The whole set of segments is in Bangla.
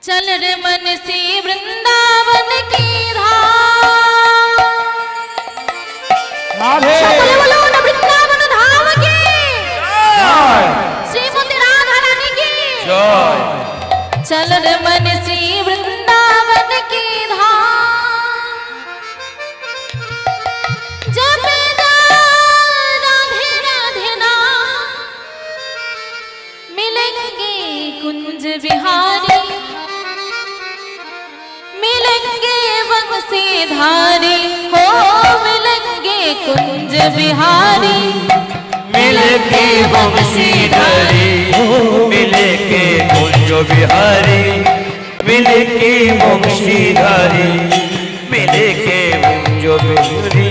चल रे मन सी वृंदावन की धाम। सकल बोलो न वृंदावन धाम की श्रीमती राधा रानी की जय। चल रे मन सी वृंदावन की धाम। जब राधे राधे नाम मिलेंगे कुंज विहारी, मिलेंगे बंसीधारी हो, मिलेंगे कुंज विहारी, मिलेंगे बंसीधारी हो, मिलेंगे कुंज विहारी, मिलेंगे बंसीधारी, मिलेंगे कुंज विहारी,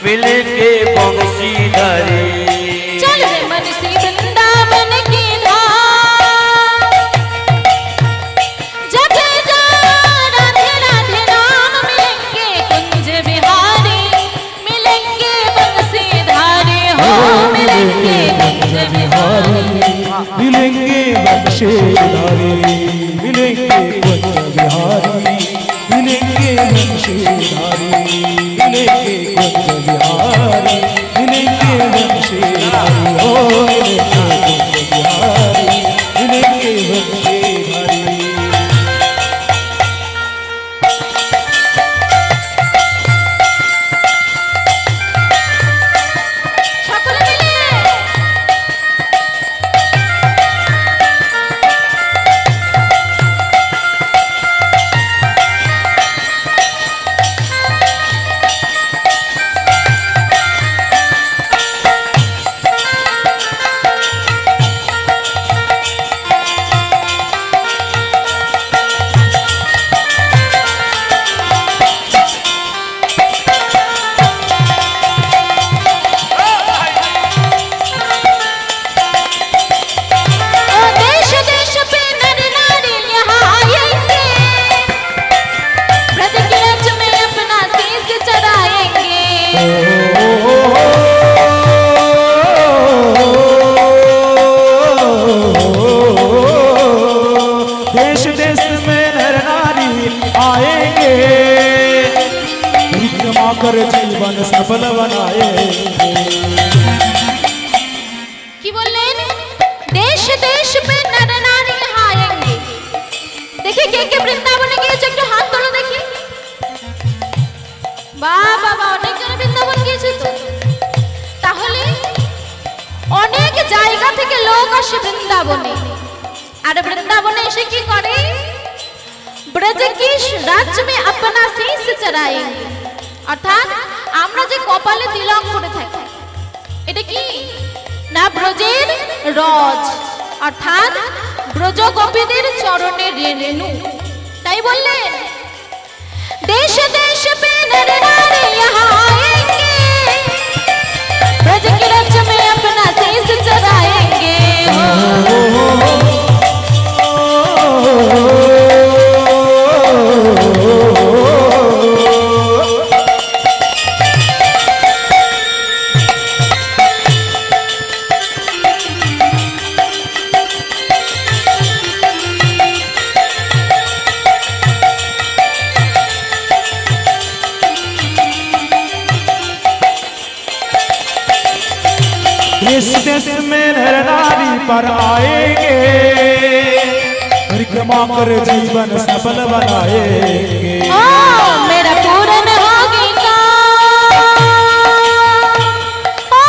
मिलेंगे बंसीधारी। चल रे मन सी वृंदावन की धाम। जब जा राधे राधे नाम मिलेंगे कुंज विहारी, मिलेंगे बंसीधारी हो, मिलेंगे कुंज विहारी, मिलेंगे बंशीधारी, मिलेंगे कुंज विहारी, मिलेंगे बंशीधारी, मिलेंगे कुंज विहारी, मिलेंगे बंशीधारी हो, मिलेंगे कुंज विहारी, मिलेंगे बंशीधारी। সকলে মিলে देश देश पे नर नारी यहाँ आएंगे, ब्रज की रज में अपना शीश चढ़ाएंगे। देश देश में नर नारी आएंगे, परिक्रमा कर जीवन सफल बनाएंगे। কি বললেন? দেশ দেশ पे नर नारी यहाँ आएंगे। দেখি কে বৃন্দাবনে গিয়েছে, একটু হাত তোলো দেখি। বাহ বাবা, অনেকজন বৃন্দাবন গিয়েছে তো। তাহলে অনেক জায়গা থেকে লোক আসে বৃন্দাবনে, আর বৃন্দাবনে এসে কি করে? ব্রজ কি রাজ্য में अपना शीश चढ़ाएंगे। অর্থাৎ আমরা যে কপালে তিলক করে থাকি, এটা কি না? ব্রজের রজ, অর্থাৎ ব্রজ গোপীদের চরণের রেণু। তাই বললেন দেশ দেশ पे नर नारी यहाँ आएंगे, ब्रज की रज में अपना शीश चढ़ाएंगे हो। देश देश में नर नारी पर आएंगे, परिक्रमा कर जीवन सफल बनाएंगे। ओ मेरा पूरन होगी का, ओ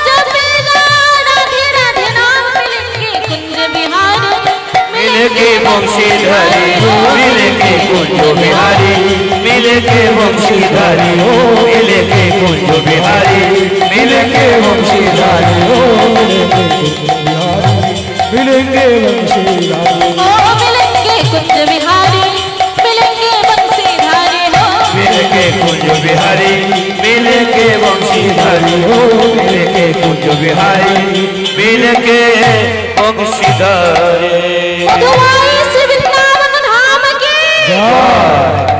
जब मेरा राधे राधे नाम मिलेंगे कुंज विहारी, मिलेंगे बंशीधारी हो, मिलेंगे कुंज विहारी, मिलेंगे बंशीधारी हो, मिलेंगे कुंज विहारी, मिलेंगे बंशीधारी हो, मिलेंगे बंशीधारी, ओ मिलेंगे कुंज विहारी, मिलेंगे बंसीधारी हो, मिलेंगे कुंज विहारी, मिलेंगे बंशीधारी हो, मिलेंगे कुंज विहारी, मिलेंगे बंशीधारी। मधुमाई श्री वृंदावन धाम की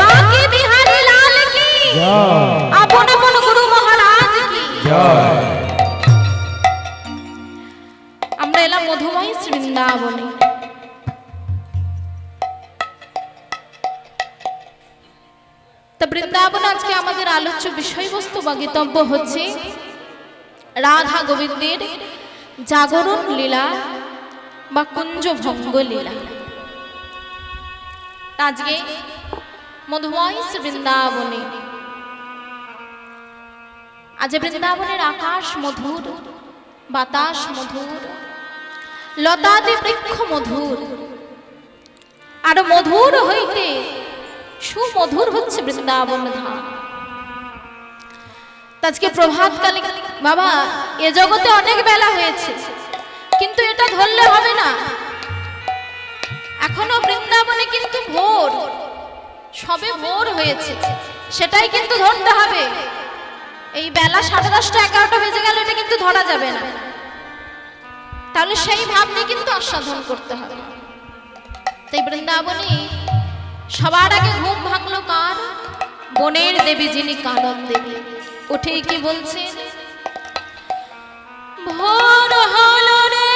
बाकी बिहारी लाल की, अपन अपन गुरु महाराज की। আমরা এলাম মধুময় শ্রী বৃন্দাবনে। বৃন্দাবন আজকে আমাদের আলোচ্য বিষয়বস্তু বা গীতব্য হচ্ছে রাধা গোবিন্দের জাগরণ লীলা বা কুঞ্জভঙ্গ লীলা। আজকে মধুময় বৃন্দাবনে, আজ বৃন্দাবনের আকাশ মধুর, বাতাস মধুর, লতাদি বৃক্ষ মধুর, আর মধুর হইতে সুমধুর হচ্ছে বৃন্দাবন ধাম। আজকে প্রভাতকালে বাবা এ জগতে অনেক বেলা হয়েছে, কিন্তু এটা ধরলে হবে না, এখনো বৃন্দাবনে কিন্তু ভোর, সবে ভোর হয়েছে, সেটাই কিন্তু ধরতে হবে। এই বেলা 10:30 11টা বেজে গেল, এটা কিন্তু ধরা যাবে না, তাহলে সেই ভাব নিয়ে কিন্তু আস্বাদন করতে হবে। তাই বৃন্দাবনে সবার আগে ঘুম ভাঙলো কার? বনের দেবী যিনি কানন দেবী। উঠেই কি বলছেন? ভোর হলো রে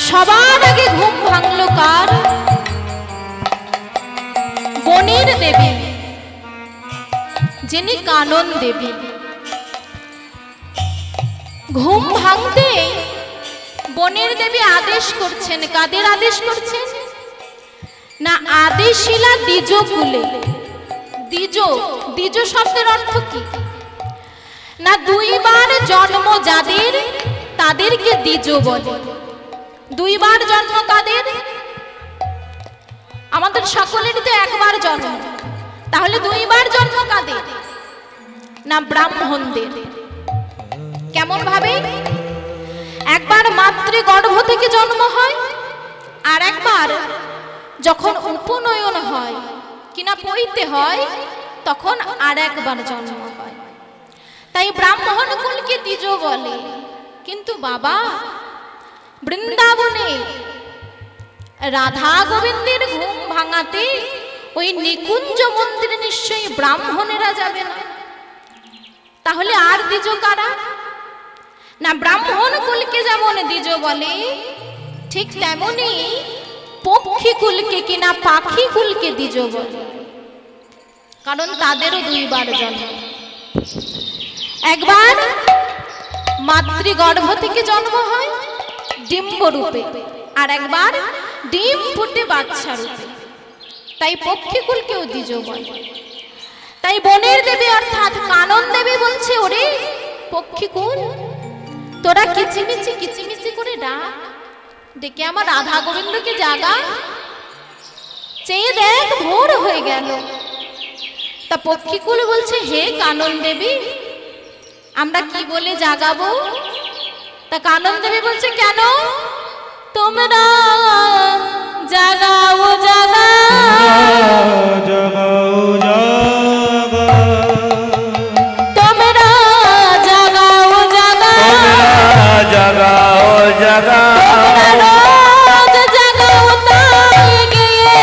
সবার আগে ঘুম ভাঙলো কার? বনের দেবী, যিনি কানন দেবী। ঘুম ভাঙতে বনের দেবী আদেশ করছেন। কাদের আদেশ করছেন? না, আদেশিলা দ্বিজ কুলে। দ্বিজ, দ্বিজ শব্দের অর্থ কি? না, দুইবার জন্ম যাদের তাদেরকে দ্বিজ বলে। দুইবার জন্ম কাদের? আমাদের সকলেরই তো একবার জন্ম, তাহলে দুইবার জন্ম কাদের? না, ব্রাহ্মণদের। কেমন ভাবে? একবার মাতৃগর্ভ থেকে জন্ম হয়, আর একবার যখন উপনয়ন হয় কিনা পৈতে হয় তখন আর একবার জন্ম হয়। তাই ব্রাহ্মণ কুলকে দ্বিজ বলে। কিন্তু বাবা, বৃন্দাবনে রাধা গোবিন্দের ঘুম ভাঙাতে ওই নিকুঞ্জ মন্দিরে নিশ্চয়ই ব্রাহ্মণেরা যাবে না, তাহলে আর দ্বিজ কারা? না, ব্রাহ্মণ কুলকে যেমন দ্বিজ বলে, ঠিক তেমনি পক্ষী কুলকে কিনা পাখি কুলকে দ্বিজ বলে, কারণ তাদেরও দুইবার জন্ম। একবার মাতৃগর্ভ থেকে জন্ম হয় ডিম্ব রূপে, আর একবার ডিম ফুটে বাচ্চা রূপে। তাই পক্ষী কুলকেও দ্বিজ বলে। তাই বনের দেবী অর্থাৎ কানন দেবী বলছে, ওরে পক্ষী কুল, তোরা কিচিমিচি কিচিমিচি করে ডাক, ডেকে আমার রাধা গোবিন্দকে জাগা। চেয়ে দেখ, ভোর হয়ে গেল। তা পক্ষীকুল বলছে, হে কানন দেবী, আমরা কি বলে জাগাবো? তা কানন দেবী বলছে, কেন? তোমরা জাগাও জাগাও, তোমরা জাগাও জাগাও, জাগাও জাগাও, রোজ জাগাও তাই গিয়ে,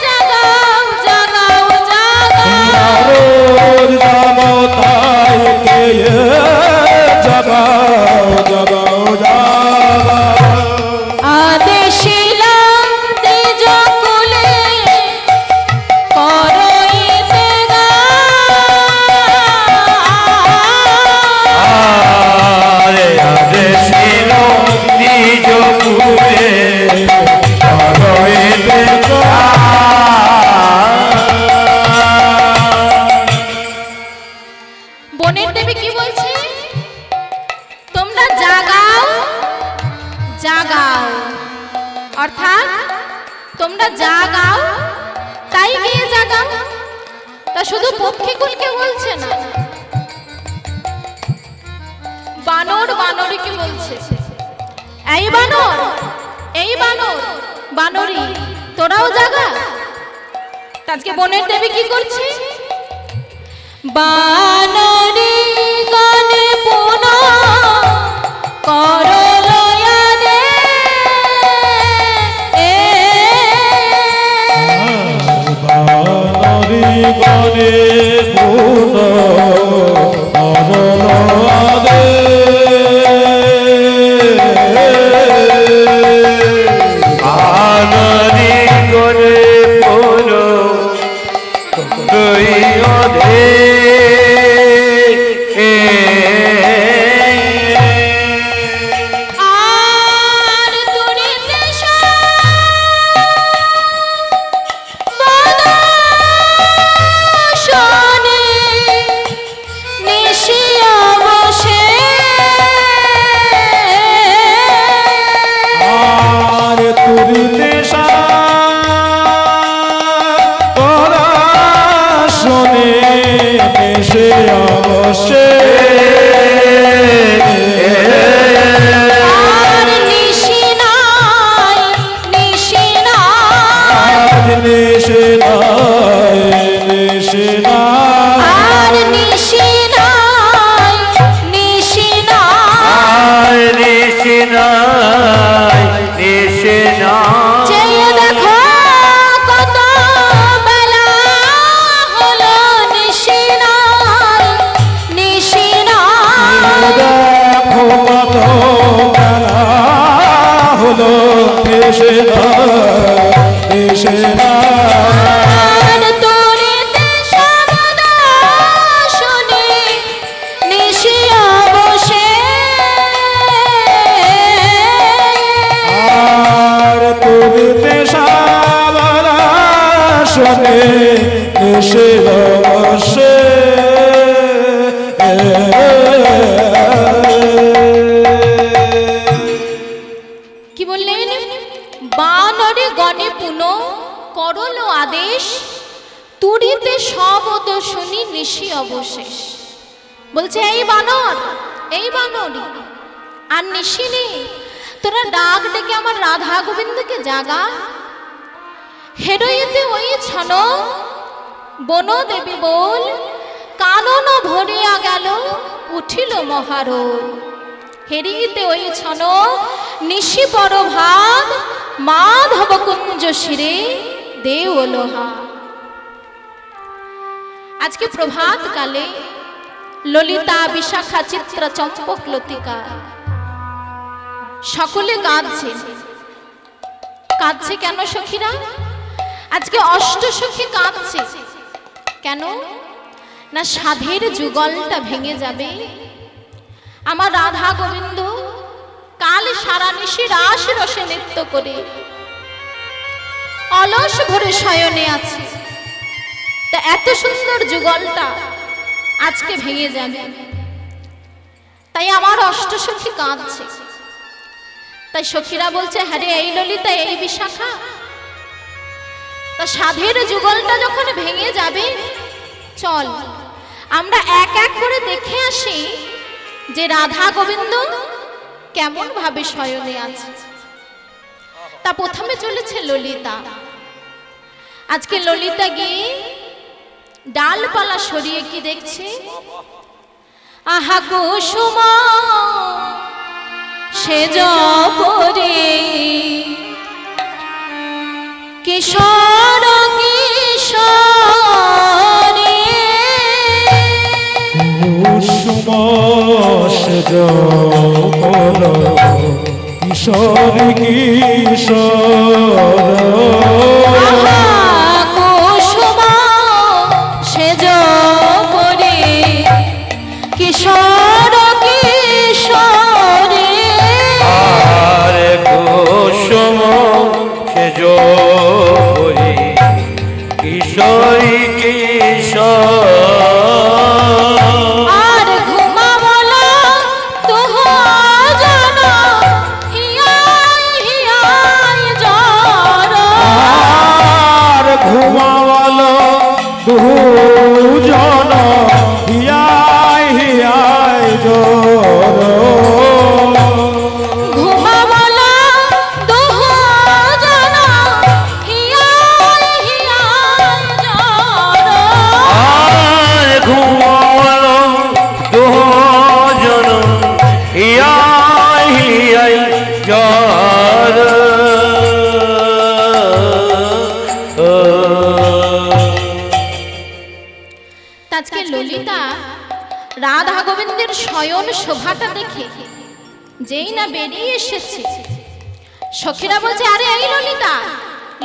জাগাও জাগাও জাগাও, রোজ জাগাও তাই গিয়ে, জাগাও জাগাও জাগাও। আদেশিলা দ্বিজ কুলে করইতে আরে আদেশিল দ্বিজ কুলে করইতে বনের দেবী কি বলছে? তোমরা জাগাও জাগাও, অর্থাৎ তোমরা জাগাও তাই গিয়ে জাগাও। তা শুধু পক্ষীকুলকে বলছে না, বানর বানরীকে বলছে, এই বানর, এই বানর, বানরী, তোরাও জাগা। আজকে বনের দেবী কি করছে? বানরী গানে পোনা করলয়া দে, বানরী গানে পোনা করলয়া দে, বানরী গনে পোলো দুই অধে, কি বললেন? বানরে গণে পুন করল আদেশ, তুড়িতে শব্দ শুনি নিশি অবশেষ। বলছে এই বানর, এই বানরি আর নিশি নেই, তোরা ডাক ডেকে আমার রাধা গোবিন্দকে জাগা। হেরইতে ওই ছন বন দেবী বল, কানন ভরিয়া গেল উঠিল মহারোল। হেরিতে ওই ছন নিশি বড় ভাব, মাধব কুঞ্জ শিরে দেও লোহা। আজকে প্রভাত কালে ললিতা, বিশাখা, চিত্রা, চম্পক, লতিকা সকলে কাঁদছে। কাঁদছে কেন সখীরা? আজকে অষ্টসখী কাঁদছে কেন? না সাধের যুগলটা ভেঙে যাবে। আমার রাধা গোবিন্দ কাল সারা নিশি রাস রসে নৃত্য করে অলস ভরে শয়নে আছে, তা এত সুন্দর যুগলটা আজকে ভেঙে যাবে। তাই আমার অষ্টসখী কাঁদছে। তাই সখীরা বলছে, হ্যাঁ রে এই ললিতা, এই বিশাখা, তা সাধের যুগলটা যখন ভেঙে যাবে, চল আমরা এক এক করে দেখে আসি যে রাধা গোবিন্দ কেমন ভাবে শয়নে আছে। তা প্রথমে চলেছে ললিতা। আজকে ললিতা গিয়ে ডালপালা সরিয়ে কি দেখছে? আহা কুসুম সেজ পরে কিশোর কিশোরী, কুসুম সেজ পরে কিশোর কিশোর। আহা কুসুম সেজ পরে কিশোর কিশোরী, আর কুসুম সেজ পরে কিশোরী কিশোর। আর ঘুমাবলা তোহ জন হিয়াই হিয়াই জ্বর। আর ঘুমাওয়ালো দুজন হিয়াই হিয়াই জোর। ঘুমাবলা তোহ জন হিয়াই হিয়াই জ্বর। আর ঘুমালো দুজন হিয়াই হিয়াই জ্বর। আজকে ললিতা রাধা গোবিন্দের শয়ন শোভাটা দেখে যেই না বেরিয়ে এসেছে, সখীরা বলছে, আরে এই ললিতা,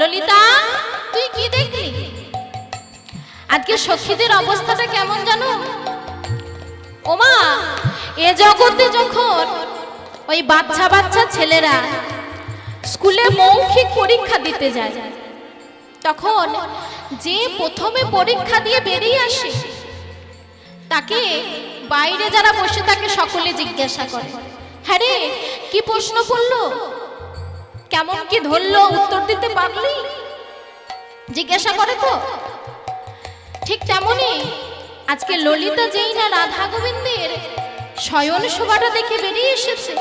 ললিতা তুই কি দেখলি? আজকে সখীদের অবস্থাটা কেমন জানো? ওমা, এ জগতে যখন ওই বাচ্চা বাচ্চা ছেলেরা স্কুলে মৌখিক পরীক্ষা দিতে যায়, তখন যে প্রথমে পরীক্ষা দিয়ে বেরিয়ে আসে তাকে বাইরে যারা বসে থাকে সকলে জিজ্ঞাসা করে, হ্যাঁ রে কি প্রশ্ন পড়লো, কেমন কি ধরলো, উত্তর দিতে পারলি? জিজ্ঞাসা করে তো। ঠিক তেমনই আজকে ললিতা যেই না রাধা গোবিন্দের শয়ন শোভাটা দেখে বেরিয়ে এসেছে,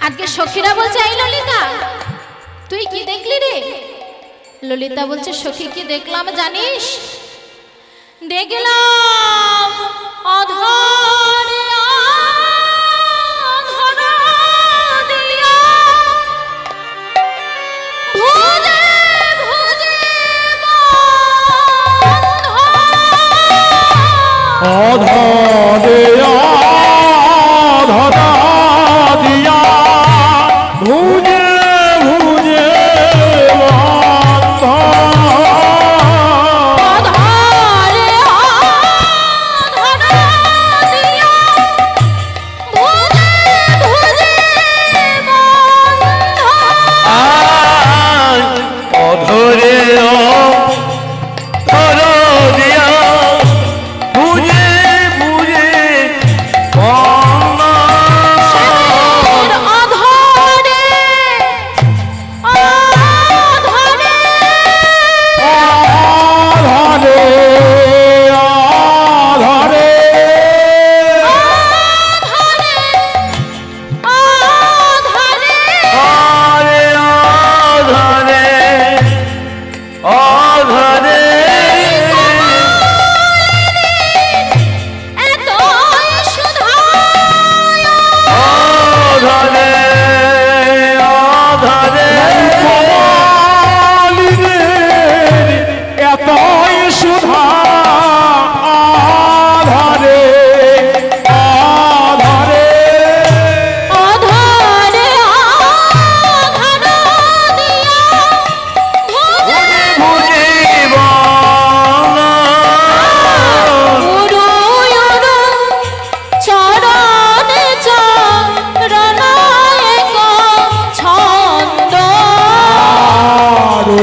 আজকে সখীরা বলছে, এই ললিতা তুই কি দেখলি রে? ললিতা বলছে, সখী কি দেখলাম জানিস? দেখলাম অধর অধরা দিয়া ভুজে ভুজে বন্ধ। অধরে অধরা দিয়া ভুজে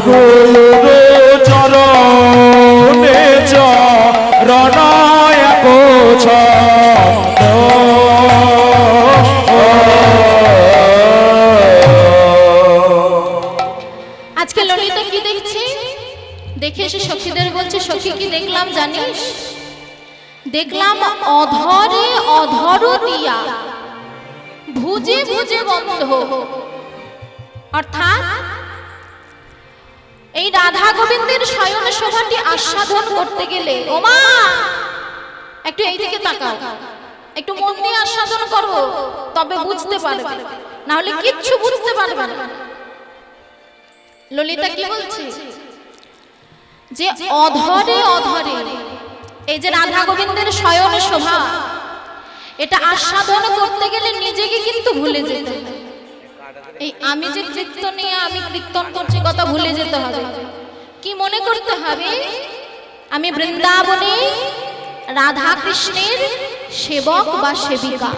গুরুর চরণে চরণ এক ছন্দ। আজকে ললিতা কি দেখছি, দেখে এসে সখীদের বলছে, সখী কি দেখলাম জানিস? দেখলাম অধরে অধর দিয়া ভুজে ভুজে বন্ধ। অর্থাৎ এই রাধা গোবিন্দের শয়ন শোভাটি আস্বাদন করতে গেলে, ওমা একটু এই দিকে তাকাও, একটু মন দিয়ে আস্বাদন করো, তবে বুঝতে পারবে, না হলে কিচ্ছু বুঝতে পারবে না। ললিতা কি বলছে? যে অধরে অধরে এই যে রাধা গোবিন্দের শয়ন শোভা, এটা আস্বাদন করতে গেলে নিজেকে কিন্তু ভুলে যেতে হবে। এই আমি যে কীর্তন নিয়ে আমি কীর্তন করছি কথা ভুলে যেতে হবে। কি মনে করতে হবে? আমি বৃন্দাবনে রাধা কৃষ্ণের সেবক বা সেবিকা,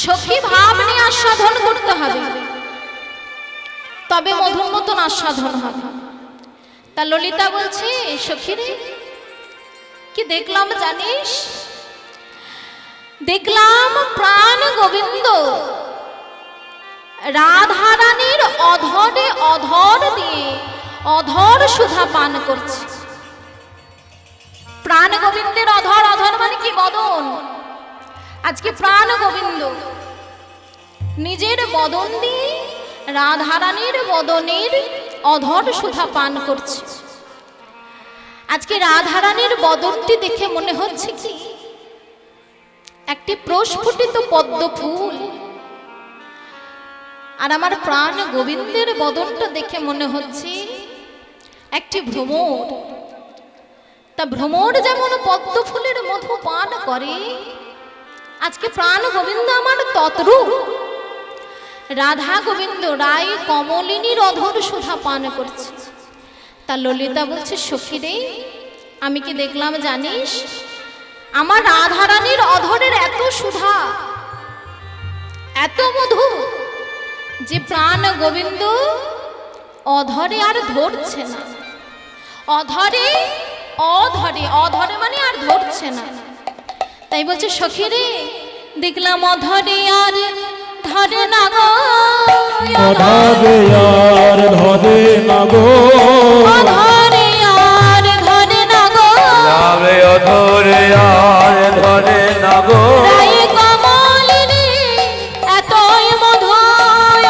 সখী ভাব নিয়ে আস্বাদন করতে হবে, তবে মধুর মতন আস্বাদন হবে। তা ললিতা বলছে, সখীরে কি দেখলাম জানিস? দেখলাম প্রাণ গোবিন্দ রাধারানীর অধরে অধর দিয়ে অধর সুধা পান করছে। প্রাণ গোবিন্দের অধর, অধর মানে কি? বদন। আজকে প্রাণ গোবিন্দ নিজের বদন দিয়ে রাধারানীর বদনের অধর সুধা পান করছে। আজকে রাধারানীর বদনটি দেখে মনে হচ্ছে কি একটি প্রস্ফুটিত পদ্ম ফুল, আর আমার প্রাণ গোবিন্দের বদনটা দেখে মনে হচ্ছে একটি ভ্রমর। তা ভ্রমর যেমন পদ্ম ফুলের মধু পান করে, আজকে প্রাণ গোবিন্দ আমার তদ্রূপ রাধা গোবিন্দ রায় কমলিনীর অধর সুধা পান করছে। তা ললিতা বলছে, সখী রে আমি কি দেখলাম জানিস? আমার রাধারানীর অধরের এত সুধা, এত মধু, যে প্রাণ গোবিন্দ অধরে আর ধরছে না। অধরে অধরে অধরে মানে আর ধরছে না। তাই বলছে, সখী রে দেখলাম অধরে আর ধরে না গো, অধরে আর ধরে না গো, অধরে আর ধরে না গো, নামে অধরে আর ধরে না গো, রাই কমলিনী এতই মধু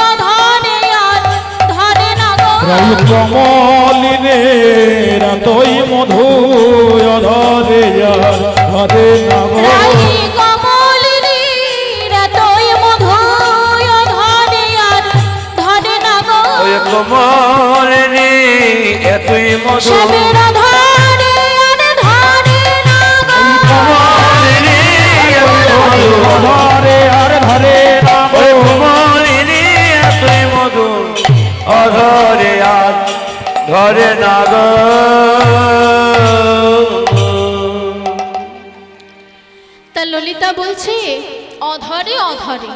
অধরে আর ধরে না গো, রাই কমলিনীর এতই মধু অধরে আর ধরে না গো, রাই কমলিনীর এতই মধু অধরে আর ধরে না গো, ওই কমলিনী এতই মধু, সবের ধরে আর ধরে না গো, কমলিনী এতই মধু, অধরে আর ধরে না গো, ওই কমলিনী এতই মধু, অধরে আর ধরে না গো। তা ললিতা বলছে অধরে অধরে।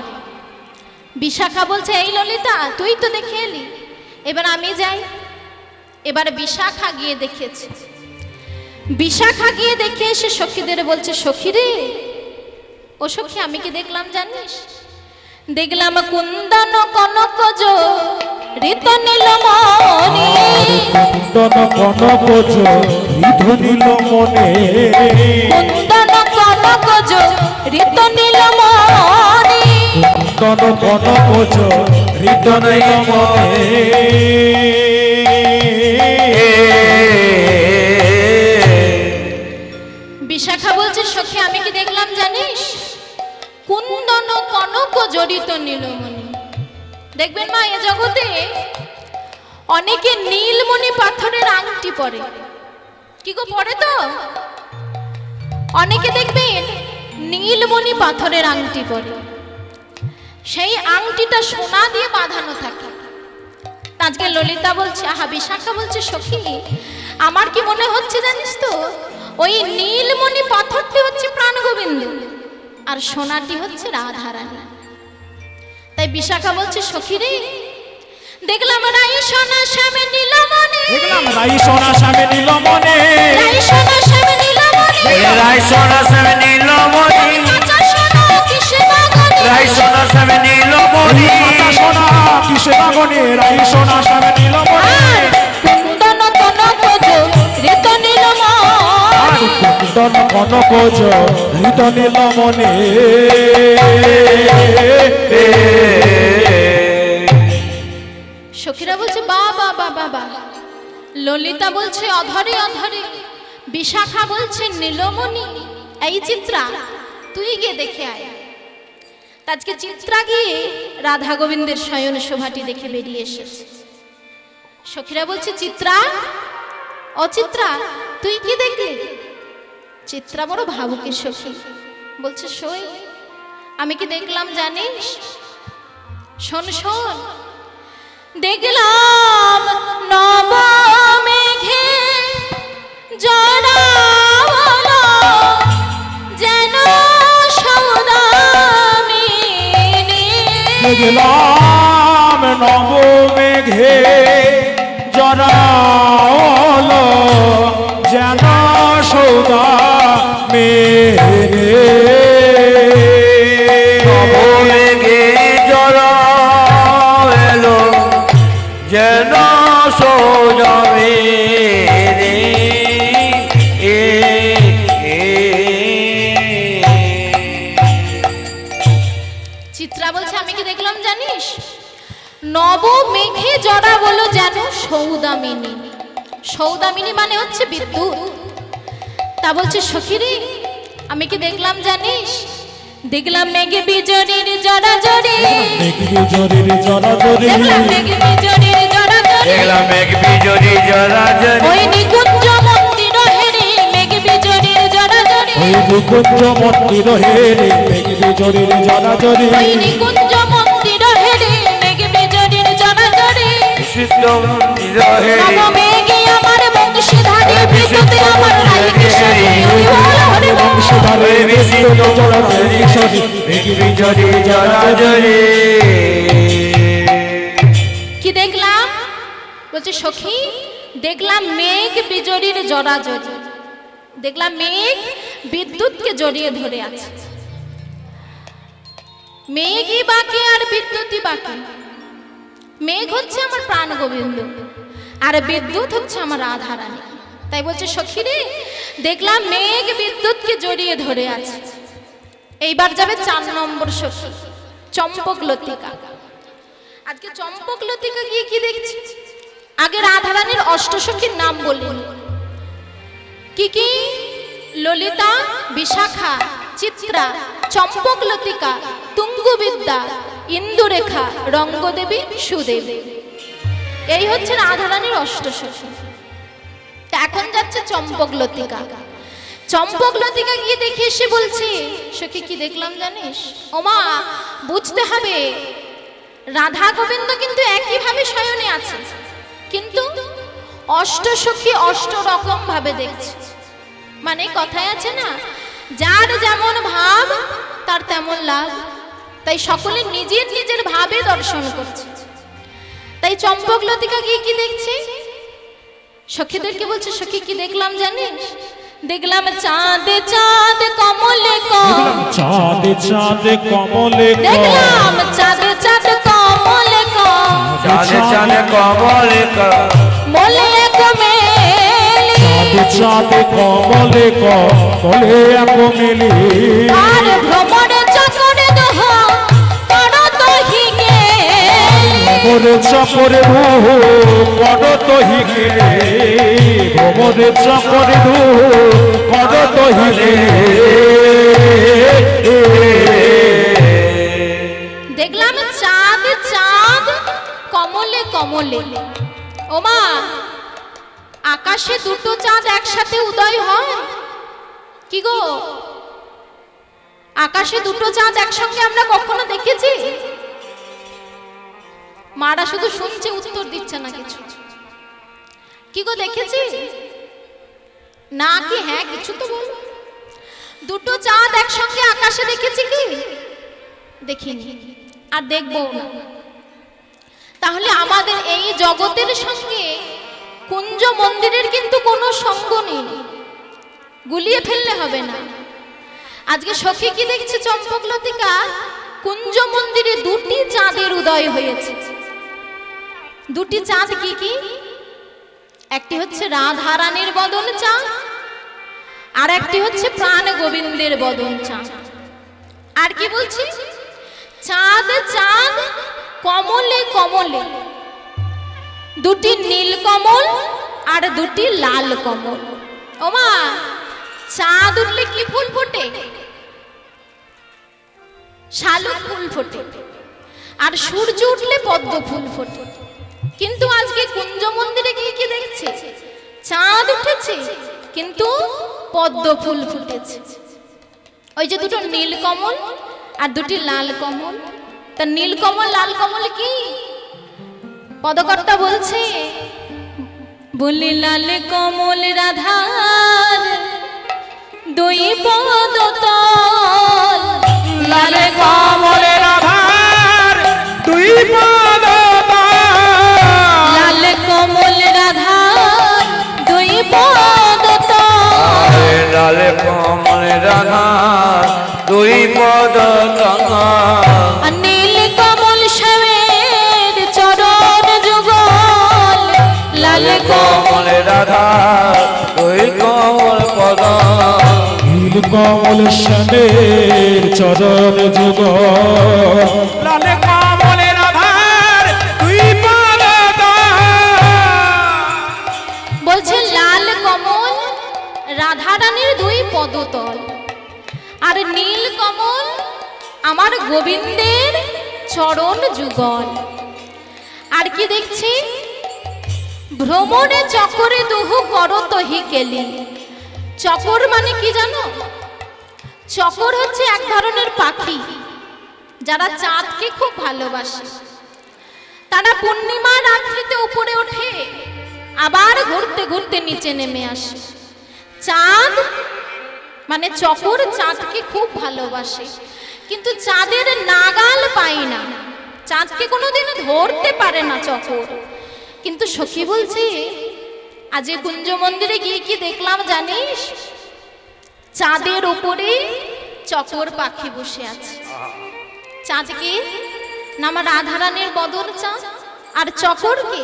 বিশাখা বলছে, এই ললিতা তুই তো দেখে এলি, এবার আমি যাই। এবার বিশাখা গিয়ে দেখেছে। বিশাখা গিয়ে দেখে এসে সখীদের বলছে, সখী রে ও সখী আমি কি দেখলাম জানিস? দেখলাম কুন্দন কনক ঋত নীলমণি, কুন্দন কনক ঋত নীলমণি, কুন্দন কনক ঋত নীলমণি, কুন্দন কনক ঋত নীলমণি। বিশাখা বলছে, সখী আমি কি দেখলাম জানিস? কুন্দন কনক জড়িত নীলমণি। দেখবেন মা, এ জগতে অনেকে নীলমণি পাথরের আংটি পরে। কি গো পরে তো? অনেকে দেখবেন নীলমণি পাথরের আংটি পরে, সেই আংটিটা সোনা দিয়ে বাঁধানো থাকে। আজকে ললিতা বলছে, আহা বিশাখা বলছে, সখী আমার কি মনে হচ্ছে জানিস তো, ওই নীলমণি পাথরটি হচ্ছে প্রাণ গোবিন্দ আর সোনাটি হচ্ছে রাধারানী। তাই বিশাখা বলছে, সখী রে দেখলাম রাই সোনা শ্যামে নীলমণি, দেখলাম রাই সোনা শ্যামে নীলমণি, রাই সোনা শ্যামে নীলমণি, রাই সোনা শ্যামে নীলমণি, কাঁচা সোনা কিসে বাগানে, রাই সোনা শ্যামে নীলমণি, কাঁচা সোনা কিসে বাগানে, রাই সোনা শ্যামে নীলমণি, কুন্দন কনক ঋত নীলমণি, কুন্দন কনক ঋত নীলমণি। সখীরা বলছে বাবা বাবা বা, ললিতা বলছে অধরে অধরে, বিশাখা বলছে নীলমণি। এই চিত্রা তুই গিয়ে দেখে আয়। আজকে চিত্রা গিয়ে রাধা গোবিন্দের শয়ন শোভাটি দেখে বেরিয়ে এসেছে। সখীরা বলছে চিত্রা, ও চিত্রা তুই কি দেখলি? চিত্রা বড় ভাবুকের সখী, বলছে সই আমি কি দেখলাম জানিস? শোন শোন, দেখলাম নব মেঘে জড়ালো যেন সৌদামিনী, দেখলাম নব মেঘে জড়ালো যেন সৌদা মেঘে, মেঘে জড়া এলো যেন সোজাবে রে। চিত্রা বলছে আমি কি দেখলাম জানিস? নব মেঘে জড়া বলো যেন সৌদামিনী। সৌদামিনী মানে হচ্ছে বিদ্যুৎ। তা বলছে সখীরে আমি কি দেখলাম জানিস? দেখলাম মেঘে বিজড়ির জড়াজড়ি, মেঘ বিজড়ির জড়াজড়ি, দেখলাম মেঘে বিজড়ির জড়াজড়ি, দেখলাম মেঘ বিজড়ি জড়াজড়ি, ওই নিকুঞ্জ মন্দির হেরে মেঘে বিজড়ির জড়াজড়ি, ওই নিকুঞ্জ মন্দির হেরে মেঘ বিজড়ির জড়াজড়ি, ওই নিকুঞ্জ মন্দির হেরে মেঘে বিজড়ির জড়াজড়ি, বিশুদ্ধ মন্দির হে নব মেঘে আমার বংশীধারী বিদ্যুতে আমার রাই কিশোরী, ওই বল হরে বংশীধারে বিশুদ্ধ জড়াজড়ি, মেঘ বিজড়ি জড়াজড়ি। কি দেখলাম? বলছে সখী দেখলাম মেঘ বিজড়ির জড়াজড়ি, দেখলাম মেঘ বিদ্যুৎকে জড়িয়ে ধরে আছে। মেঘই বাকি আর বিদ্যুৎই বাকি। মেঘ হচ্ছে আমার প্রাণ গোবিন্দ আর বিদ্যুৎ হচ্ছে আমার রাধা রানী। তাই বলছে সখী রে দেখলাম মেঘ বিদ্যুৎকে জড়িয়ে ধরে আছে। এইবার যাবে 4 নম্বর সখী, চম্পক লতিকা। আজকে চম্পক লতিকা গিয়ে কি দেখছি? আগে রাধা রানীর অষ্টসখীর নাম বললেন। কি কি? ললিতা, বিশাখা, চিত্রা, চম্পক লতিকা, তুঙ্গবিদ্যা, ইন্দুরেখা, রঙ্গদেবী, সুদেবী। এই হচ্ছে রাধা রানীর অষ্টসখী। এখন যাচ্ছে চম্পক লতিকা। চম্পক লতিকা গিয়ে দেখে এসে বলছে সখী কি দেখলাম জানিস? ওমা বুঝতে হবে রাধা গোবিন্দ কিন্তু একইভাবে শয়নে আছে, কিন্তু অষ্টসখী অষ্ট রকম ভাবে দেখছে। মানে কথায় আছে না, যার যেমন ভাব তার তেমন লাভ। তাই সকলে নিজের নিজের ভাবে দর্শন করছে। তাই চম্পক লতিকা গিয়ে কি দেখছে? সখীদেরকে বলছে সখী কি দেখলাম জানিস? দেখলাম চাঁদ চাঁদ কমলে দেখলাম চাঁদ চাঁদ কমলে, দেখলাম চাঁদ চাঁদ কমলে চাঁদ চাঁদ কমলে বলে এক মেলি, চাঁদ চাঁদ কমলে কমলে এক মেলি, আর ভ্রমণে চকরে দোহ করত হিগে, ভ্রমরে চকরে রূপ করত হিগে, ভ্রমরে চকরে রূপ করত হিগে। দেখলাম চাঁদ চাঁদ কমলে কমলে। ওমা আকাশে দুটো চাঁদ একসাথে উদয় হয়? কি গো, আকাশে দুটো চাঁদ একসঙ্গে আমরা কখনো দেখেছি? মারা শুধু শুনছে, উত্তর দিচ্ছে না কিছু। কি গো দেখেছি না কি? হ্যাঁ কিছু তো বল। দুটো চাঁদ একসঙ্গে আকাশে দেখেছি কি? দেখিনি, আর দেখবো না। তাহলে আমাদের এই জগতের সঙ্গে কুঞ্জ মন্দিরের কিন্তু কোনো সঙ্গ নেই, গুলিয়ে ফেললে হবে না। আজকে সখী কি দেখছে চম্পকলতিকা, কুঞ্জ মন্দিরে দুটি চাঁদের উদয় হয়েছে। দুটি চাঁদ কি কি? একটি হচ্ছে রাধা রানীর বদন চাঁদ, আর একটি হচ্ছে প্রাণ গোবিন্দের বদন চাঁদ। আর কি বলছি? চাঁদ চাঁদ কমলে কমলে, দুটি নীল কমল আর দুটি লাল কমল। ওমা, চাঁদ উঠলে কি ফুল ফোটে? শালুক ফুল ফোটে, আর সূর্য উঠলে পদ্ম ফুল ফোটে। কিন্তু আজকে কুঞ্জ মন্দিরে কি কি দেখছে? চাঁদ উঠেছে কিন্তু পদ্ম ফুল ফুটেছে। ওই যে দুটো নীল কমল আর দুটি লাল কমল। তা নীল কমল লাল কমল কি? পদকর্তা বলছে, বলে লাল কমল রাধার দুই পদ তল, লাল কমল রাধার দুই পদ তল, লাল কমল রাধার দুই পদ তল, লাল কমল রাধার দুই পদ তল, নীল কমল শ্যামের চরণ যুগল, লাল কমল রাধার দুই কমল পদ, নীল কমল শ্যামের চরণ যুগ, লাল কমল রাধার দুই পদ তল। বলছে লাল কমল রাধা রানীর দুই পদতল, আর নীল কমল আমার গোবিন্দের চরণ যুগল। আর কি দেখছি? ভ্রমণে চকরে দুহু করত হি কেলি। চকর মানে কি জানো? চকর হচ্ছে এক ধরনের পাখি যারা চাঁদকে খুব ভালোবাসে। তারা পূর্ণিমা রাত্রিতে উপরে ওঠে, আবার ঘুরতে ঘুরতে নিচে নেমে আসে। চাঁদ মানে চকর চাঁদকে খুব ভালোবাসে, কিন্তু চাঁদের নাগাল পায় না, চাঁদকে কোনোদিন ধরতে পারে না চকর। কিন্তু সখী বলছে, আজকে কুঞ্জ মন্দিরে গিয়ে কি দেখলাম জানিস? চাঁদের উপরে চকর পাখি বসে আছে। চাঁদকে না আমার রাধা রানীর বদন চাঁদ, আর চকরকে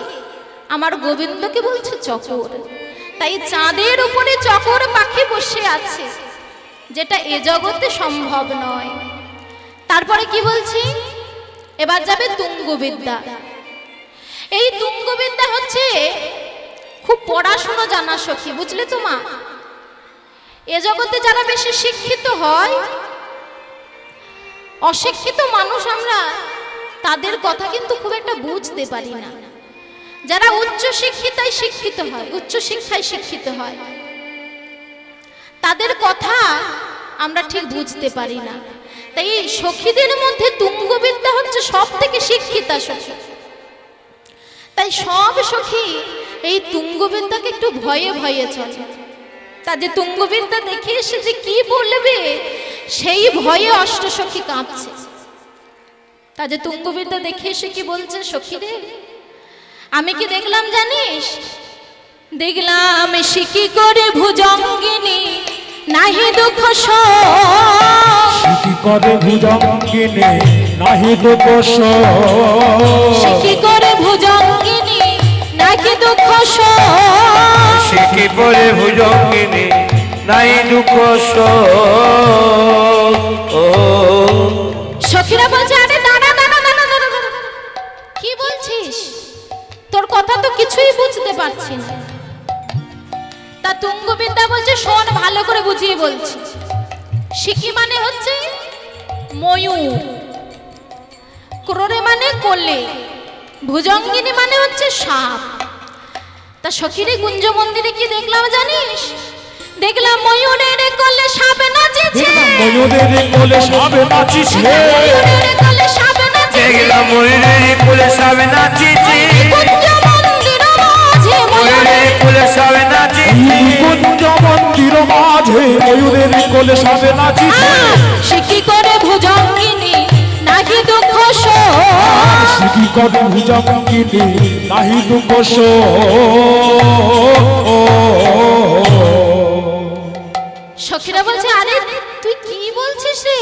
আমার গোবিন্দকে বলছে চকর। তাই চাঁদের উপরে চকর পাখি বসে আছে, যেটা এ জগতে সম্ভব নয়। তারপরে কি বলছি? এবার যাবে তুঙ্গবিদ্যা। এই তুঙ্গবিদ্যা হচ্ছে খুব পড়াশোনা জানা সখী, বুঝলে তো মা? এ জগতে যারা বেশি শিক্ষিত হয়, অশিক্ষিত মানুষ আমরা তাদের কথা কিন্তু খুব একটা বুঝতে পারি না। যারা উচ্চ শিক্ষিতায় শিক্ষিত হয়, উচ্চ শিক্ষায় শিক্ষিত হয়, তাদের কথা আমরা ঠিক বুঝতে পারি না। তাই এই সখীদের মধ্যে তুঙ্গবিদ্যা হচ্ছে সব থেকে শিক্ষিতা সখী। তাই সব সখী এই তুঙ্গবিদ্যাকে একটু ভয়ে ভয়ে চলে। তা যে তুঙ্গবিদ্যা দেখে এসে যে কি বলবে সেই ভয়ে অষ্টসখী কাঁপছে। তা যে তুঙ্গবিদ্যা দেখে এসে কি বলছে? সখী রে, আমি কি দেখলাম জানিস? দেখলাম শিখি করে ভুজঙ্গিনী নাহি দুঃখ শিখি করে ভুজঙ্গিনী নাহি দুঃখ, শিখি করে ভুজঙ্গিনী নাহি দুঃখ, শিখি করে ভুজঙ্গিনী নাই দুঃখ। সখীরা বলছে, আরে দাঁড়া দাঁড়া দাঁড়া দাঁড়া, কি বলছিস? তোর কথা তো কিছুই বুঝতে পারছি না। তা তুঙ্গবিদ্যা বলছে, শোন, ভালো করে বুঝিয়ে বলছি। শিখি মানে হচ্ছে ময়ূর, ক্রোড়ে মানে কোলে, ভুজঙ্গিনী মানে হচ্ছে সাপ। তা সখীরে কুঞ্জ মন্দিরে কি দেখলাম জানিস? দেখলাম ময়ূরের কোলে সাপ নাচিছে, ময়ূরের কোলে সাপ নাচিছে, ময়ূরের কোলে সাপ নাচিছে, দেখলাম ময়ূরের কোলে সাপ নাচিছে, কুঞ্জ মন্দির মাঝে ময়ূরের কোলে সাপ নাচিছে, কুঞ্জ মন্দির মাঝে ময়ূরের কোলে সাপ নাচিছে। শিখি করে ভুজঙ্গিনী নাহি দুঃখ, কি কবি ভুজঙ্গিনী নাহি দুঃখ সখীরা বলছে আরে তুই কি বলছিস রে?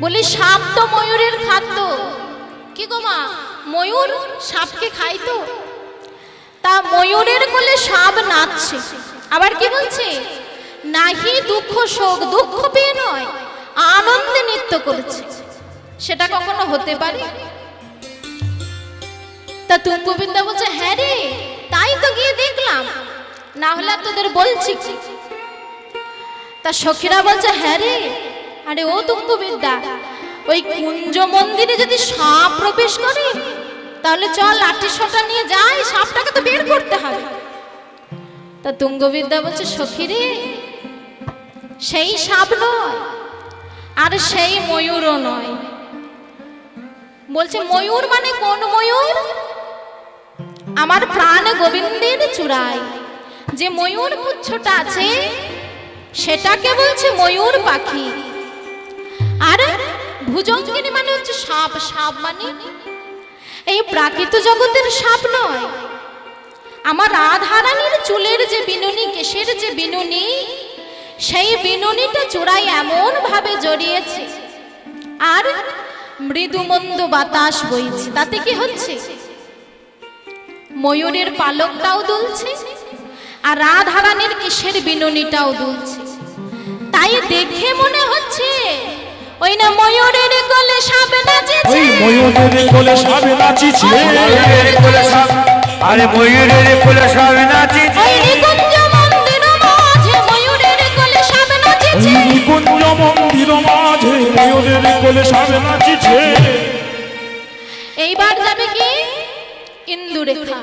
বলি সাপ তো ময়ূরের খাদ্য। কি গো মা, ময়ূর সাপকে খাইতো? তা ময়ূরের কোলে সাপ নাচছে, আবার কি বলছে নাহি দুঃখ শোক, দুঃখ পেয়ে নয় আনন্দে নৃত্য করেছে, সেটা কখনো হতে পারে? তা তুঙ্গবিদ্যা বলছে হ্যাঁ রে, তাই তো গিয়ে দেখলাম, না হলে তোদের বলছি কি। তা সখীরা বলছে হ্যাঁ রে, আরে ও তুঙ্গবিদ্যা, ওই কুঞ্জ মন্দিরে যদি সাপ প্রবেশ করে তাহলে চল লাঠি সোঁটা নিয়ে যাই, সাপটাকে তো বের করতে হবে। তা তুঙ্গবিদ্যা বলছে সখী রে, সেই সাপ নয় আর সেই ময়ূরও নয়। বলছে ময়ূর মানে কোন ময়ূর? আমার প্রাণ গোবিন্দের চূড়ায় যে ময়ূর পুচ্ছটা আছে সেটাকে বলছে ময়ূর পাখি। আর ভুজঙ্গিনী মানে হচ্ছে সাপ। সাপ মানে এই প্রাকৃত জগতের সাপ নয়, আমার রাধারানীর চুলের যে বিনুনি, কেশের যে বিনুনি, সেই বিনুনিটা চূড়ায় এমন ভাবে জড়িয়েছে আর মৃদুমন্দ বাতাস বইছে, তাতে কি হচ্ছে ময়ূরের পালকটাও দুলছে আর রাধারানীর কেশের বিনুনিটাও দুলছে। তাই দেখে মনে হচ্ছে ওই না ময়ূরের কোলে সাপ নাচেছে, ওই ময়ূরের কোলে সাপ নাচিছে, ময়ূরের কোলে সাপ, আরে ময়ূরের কোলে সাপ নাচিছে, ওই নিকুঞ্জ মন্দির মাঝে ময়ূরের কোলে সাপ নাচেছে, ওই নিকুঞ্জ মন্দির মাঝে ময়ূরের কোলে সাপ নাচিছে। এইবার যাবে কি ইন্দুরেখা।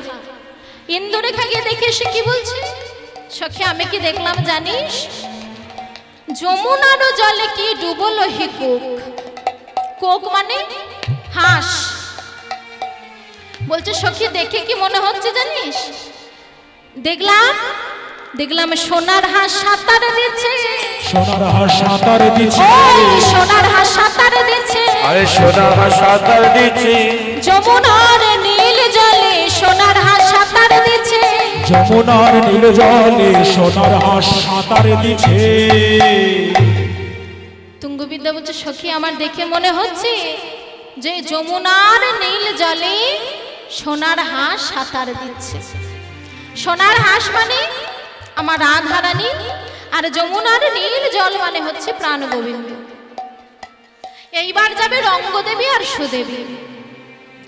ইন্দুরেখা গিয়ে দেখে সে কি বলছে, সখী আমি কি দেখলাম জানিস, যমুনার জলে কি ডুবলো হি কোক। কোক মানে হাঁস। বলছে সখী দেখে কি মনে হচ্ছে জানিস, দেখলাম সোনার হাঁস সাঁতার দিচ্ছে, সোনার হাঁস সাঁতার দিচ্ছে, সোনার হাঁস সাঁতার দিচ্ছে, আরে সোনার হাঁস সাঁতার দিচ্ছে, যমুনার নীল জলে সোনার হাঁস সাঁতার দিচ্ছে, যমুনার নীল জলে সোনার হাঁস সাঁতার দিচ্ছে। তুঙ্গবিদ্যা বলছে সখী আমার দেখে মনে হচ্ছে যে যমুনার নীল জলে সোনার হাঁস সাঁতার দিচ্ছে। সোনার হাঁস মানে আমার রাধারানী, আর যমুনার নীল জল মানে হচ্ছে প্রাণ গোবিন্দ। এইবার যাবে রঙ্গদেবী আর সুদেবী,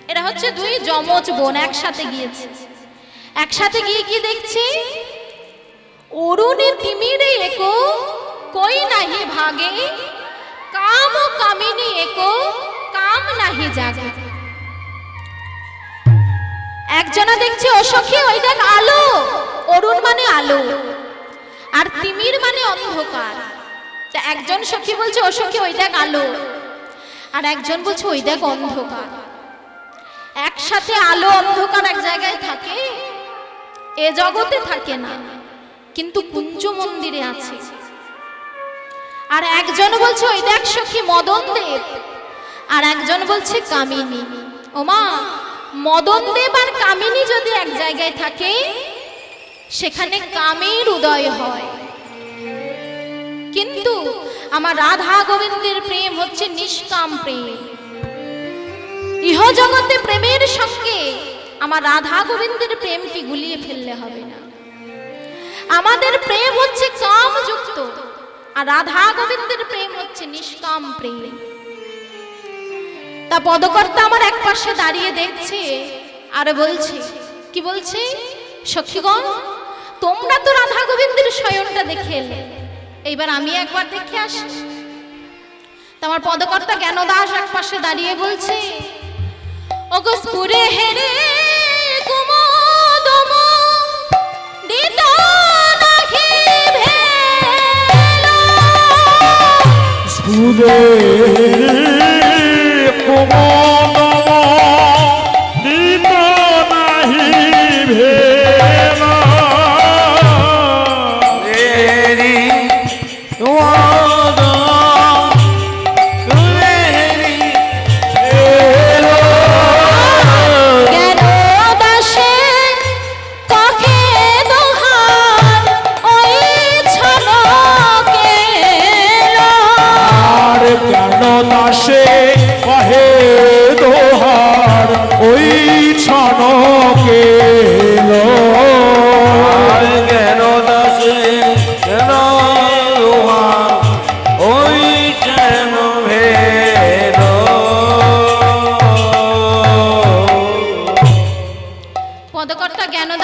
এরা হচ্ছে দুই যমজ বোন, একসাথে গিয়েছে। একসাথে গিয়ে কি দেখছি, অরুণে তিমিরে একো কই নাহি ভাগে, কাম ও কামিনী একো কাম নাহি জাগে। একজনা দেখছে ও সখী ওই দেখ আলো, অরুণ মানে আলো আর তিমির মানে অন্ধকার। একজন সখী বলছে ও সখী ওই দেখ আলো, আর একজন বলছে ওই দেখ অন্ধকার। একসাথে আলো অন্ধকার এক জায়গায় থাকে? এ জগতে থাকে না, কিন্তু কুঞ্জ মন্দিরে আছে। আর একজন বলছে ওই দেখ সখী মদন দেব, আর একজন বলছে কামিনী। ওমা, মদন দেব আর কামিনী যদি এক জায়গায় থাকে সেখানে কামের উদয় হয়, কিন্তু আমার রাধা গোবিন্দের প্রেম হচ্ছে নিষ্কাম প্রেম। ইহ জগতে প্রেমের সঙ্গে আমার রাধা গোবিন্দের প্রেমকে গুলিয়ে ফেললে হবে না। আমাদের প্রেম হচ্ছে কামযুক্ত আর রাধা গোবিন্দের প্রেম হচ্ছে নিষ্কাম প্রেম। তা পদকর্তা আমার এক পাশে দাঁড়িয়ে দেখছে আর বলছে, কি বলছে, সখীগণ তোমরা তো রাধা গোবিন্দের শয়নটা দেখে এলে, এইবার আমি একবার দেখে আসি। তোমার পদকর্তা জ্ঞানদাস এক পাশে দাঁড়িয়ে বলছে, ওগো স্ফুরে হেরে কুমোদম দিত নাহি ভেলা, স্ফুরে কুমোদম দিত নাহি ভেলা, রেরি তোমার রেরি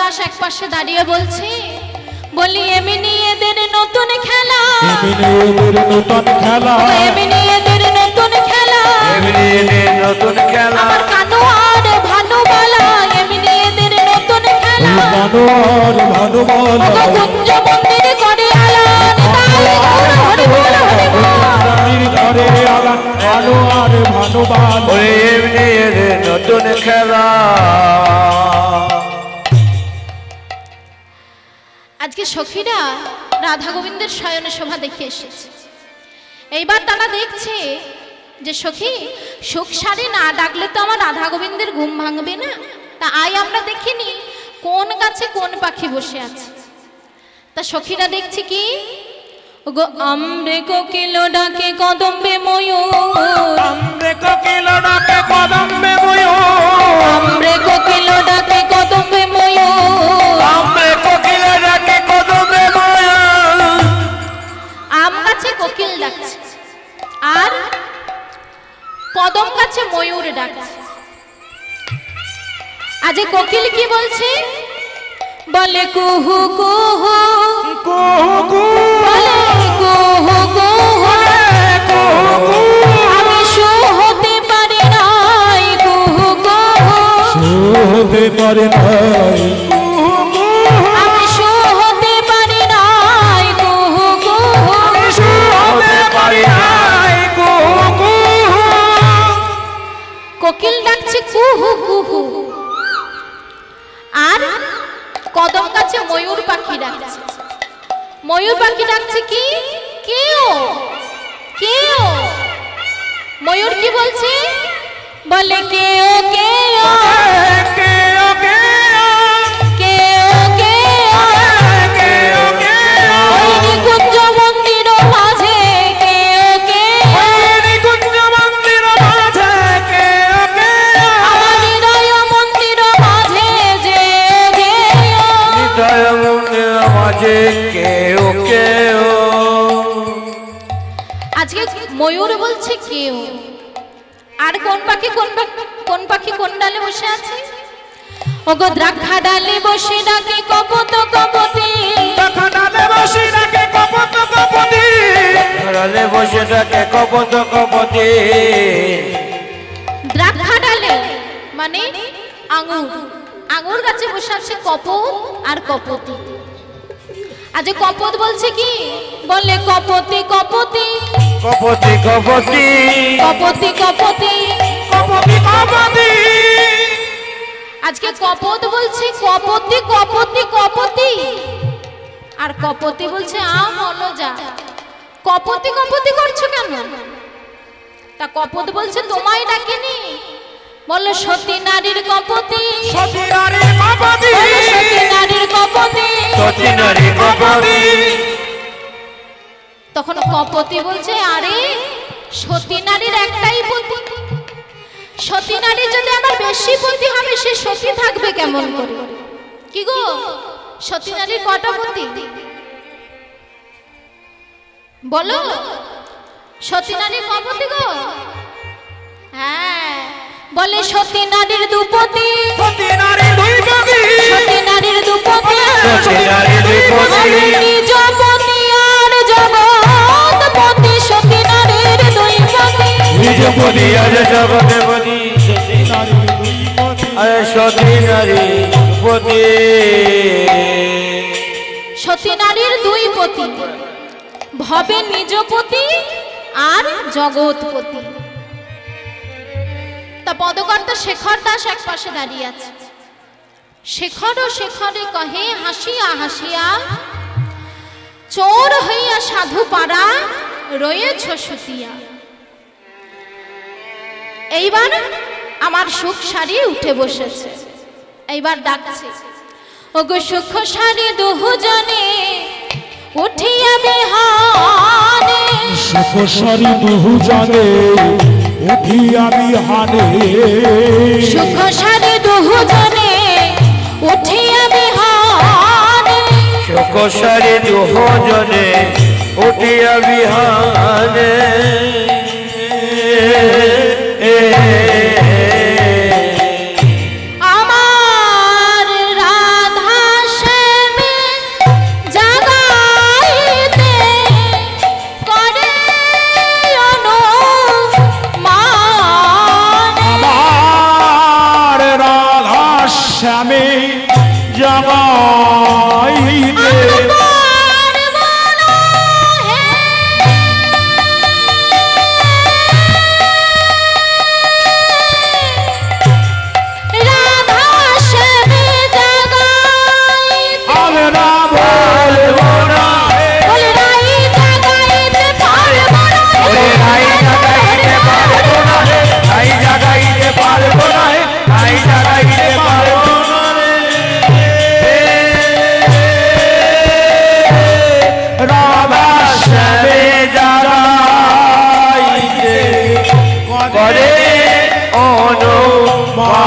দাস এক পাশে দাঁড়িয়ে বলছে, বলি এমনি এদের নতুন খেলা, এমনি এদের নতুন খেলা, এমনি এদের নতুন খেলা, এমনি এদের নতুন খেলা, আমার কানু আর ভানুবালা, এমনি এদের নতুন খেলা, ভানুয়ার ভানুবালা, কুঞ্জ মন্দির করে আলান, হরি বল হরি বল। ধরে আলান ভানুয়ার ভানুবালা, ওরে এমনি এদের নতুন খেলা। আজকে সখীরা রাধা গোবিন্দের শয়ন শোভা দেখে এসেছে। এইবার তারা দেখছে যে সখী সুখ সারে না ডাকলে তো আমার রাধা গোবিন্দের ঘুম ভাঙবে না, তা আই আমরা দেখিনি কোন গাছে কোন পাখি বসে আছে। তা সখীরা দেখছে কি, ওগো আমরে কোকিল ডাকে কদম্বে ময়ূর, আমরে কোকিল ডাকে কদম্বে ময়ূর, আমরে কোকিল ডাকে কদম্বে ময়ূর, আমরে কোকিল ডাকে কদমে ময়ূর। আম গাছে কোকিল ডাকছে আর কদম গাছে ময়ূর ডাকছে। আজ কোকিল কি বলছে, বলে কুহু কুহু, কুহু কুহু, বলে কুহু কুহু, আমি শু হতে পারি নাই, কুহু কুহু, হতে পারে নাই, আমি শু হতে পারি নাই, কুহু কুহু, হতে পারি নাই, কুহু কুহু। কোকিল ডাকছে কুহু কুহু, আর কদম গাছে ময়ূর পাখি ডাকছে। ময়ূর পাখি ডাকছে কি, কেও কেও, ময়ূর কি বলছে, বলে কেও কেও, কেও কেও, ওই নিকুঞ্জ মন্দির মাঝে কেও কেও, আমার হৃদয় মন্দির মাঝে যে গেও। হৃদয় মন্দির মাঝে কেউ কেউ। আজকে ময়ূর বলছে কেউ, আর কোন পাখি কোন পাখি কোন ডালে বসে আছে, ওগো দ্রাক্ষা ডালে বসে ডাকে কপত কপতি, ডালে বসে ডাকে কপত কপতি, ধরালে বসে থাকে কপত কপতি। দ্রাক্ষা ডালে মানে আঙুর, আঙুর গাছে বসে আছে কপত আর কপতি। আজ কপত বলছে কি, বলে কপতি কপতি, কপতি কপতি, কপতি কপতি, কপতি কপতি, আজকে কপত বলছে কপতি কপতি কপতি, আর কপতি বলছে হলো যা, কপতি কপতি করছো কেন? তা কপত বলছে তোমায় ডাকিনি, বললো সতী নারীর কপতি, সতী নারীর কপতি, বললো সতী নারীর কপতি, সতী নারী কপতি। তখন কপতি বলছে আরে সতী নারীর একটাই পতি, সতী নারী যদি আমার বেশি পতি হবে সে সতী থাকবে কেমন করে? কি গো সতী নারীর কটা পতি বলো, সতী নারীর কপতি গো? হ্যাঁ, বলে সতী নারীর দুপতি, সতী নারীর দুই পতি, সতী নারীর দুপতি, সতী নারীর দুই পতি, নিজ পতি আর জগৎপতি, সতী নারীর দুই পতি, নিজ পতি আজ জগতে পতি, সতী নারীর দুই পতি, আরে সতী নারী পতি। সতী নারীর দুই পতি, ভবে নিজ পতি আর জগৎপতি। তা পদকর্তা শেখর দাস এক পাশে দাঁড়িয়ে আছে। শেখর ও শেখরে কহে হাসিয়া হাসিয়া, চোর হইয়া সাধু পাড়া রয়েছ সুতিয়া। এইবার আমার সুখ সারি উঠে বসেছে, এইবার ডাকছে ওগো সুখ সারি দুহু জানে উঠিয়া বিহানে, সুখ সারি দুহু জানে উঠিয়া বিহানে, সুখ সারি দুহু জানে উঠিয়া বিহানে, সুখ সারি দুজনে উঠিয়া বিহানে। আমার রাধা করে অনুমান